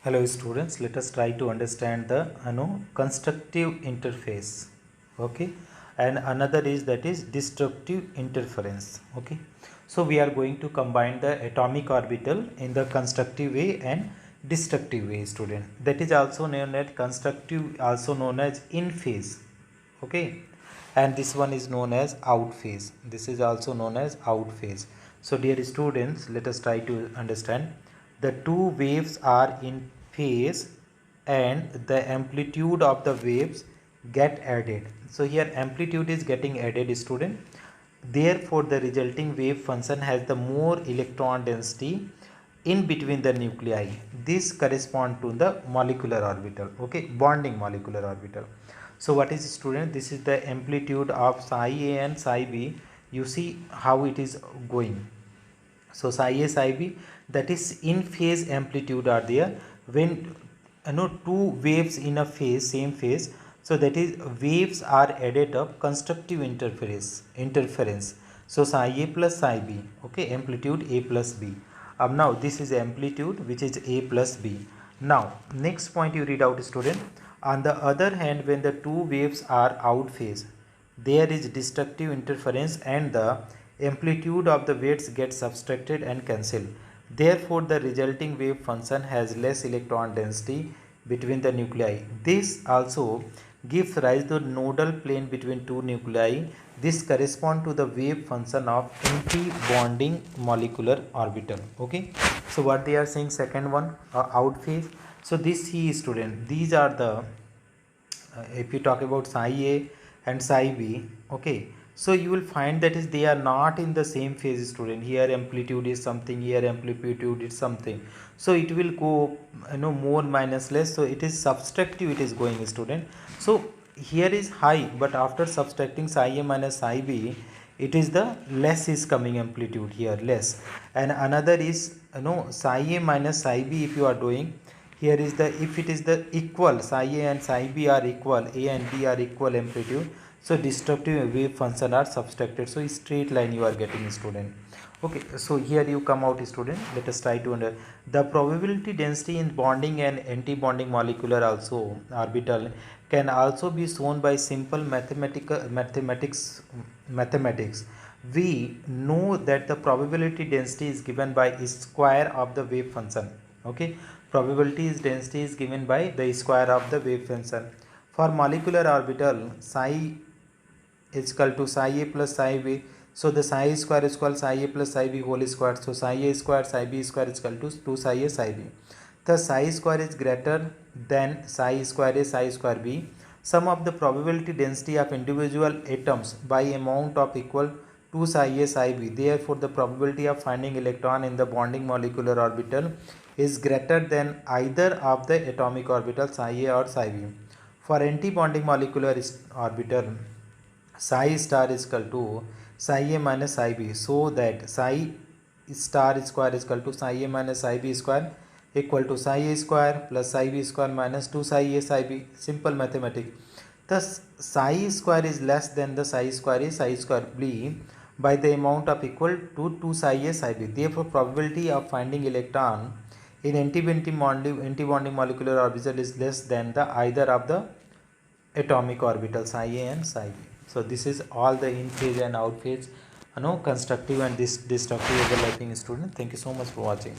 Hello students, let us try to understand the constructive interface. Okay, and another is that is destructive interference. Okay, so we are going to combine the atomic orbital in the constructive way and destructive way, student. That is also known as constructive, also known as in phase. Okay, and this one is known as out phase. This is also known as out phase. So dear students, let us try to understand. The two waves are in phase and the amplitude of the waves get added. So here amplitude is getting added, student. Therefore the resulting wave function has the more electron density in between the nuclei. This correspond to the molecular orbital. Okay, bonding molecular orbital. So what is, student? This is the amplitude of psi A and psi B. You see how it is going. So psi A, psi B, that is in phase amplitude are there. When two waves in a phase, same phase, so that is waves are added up, constructive interference. So psi A plus psi B. Okay, amplitude A plus B. Now this is amplitude which is A plus B. Now next point you read out, student. On the other hand, when the two waves are out phase, there is destructive interference and the amplitude of the waves gets subtracted and cancelled. Therefore, the resulting wave function has less electron density between the nuclei. This also gives rise to nodal plane between two nuclei. This corresponds to the wave function of anti-bonding molecular orbital. Okay. So what they are saying, second one, out phase. So this he student, these are the if you talk about psi A and psi B, okay, so you will find that is they are not in the same phase, student. Here amplitude is something, here amplitude is something, so it will go more minus less, so it is subtractive, it is going, student. So here is high, but after subtracting psi A minus psi B, it is the less is coming amplitude here, less. And another is psi A minus psi B. If you are doing here is the, if it is the equal, psi A and psi B are equal, A and B are equal amplitude, so destructive wave function are subtracted, so straight line you are getting, student. Okay, so here you come out, student. Let us try to understand the probability density in bonding and anti-bonding molecular also orbital can also be shown by simple mathematics. We know that the probability density is given by square of the wave function. Okay, probability density is given by the square of the wave function. For molecular orbital, psi is equal to psi A plus psi B. So the psi square is equal to psi A plus psi B whole square. So psi A square psi B square is equal to 2 psi A psi B. The psi square is greater than psi square A psi square B. Sum of the probability density of individual atoms by amount of equal to psi A psi B. Therefore the probability of finding electron in the bonding molecular orbital is greater than either of the atomic orbital psi A or psi B. For anti-bonding molecular orbital, psi star is equal to psi A minus psi B, so that psi star square is equal to psi A minus psi B square equal to psi A square plus psi B square minus 2 psi A psi B. Simple mathematics. Thus psi square is less than the psi square A psi square B by the amount of equal to 2 psi A psi B. Therefore probability of finding electron in anti-bonding molecular orbital is less than the either of the atomic orbital psi A and psi B. So this is all the in phase and out phase, constructive and this destructive overlapping, student. Thank you so much for watching.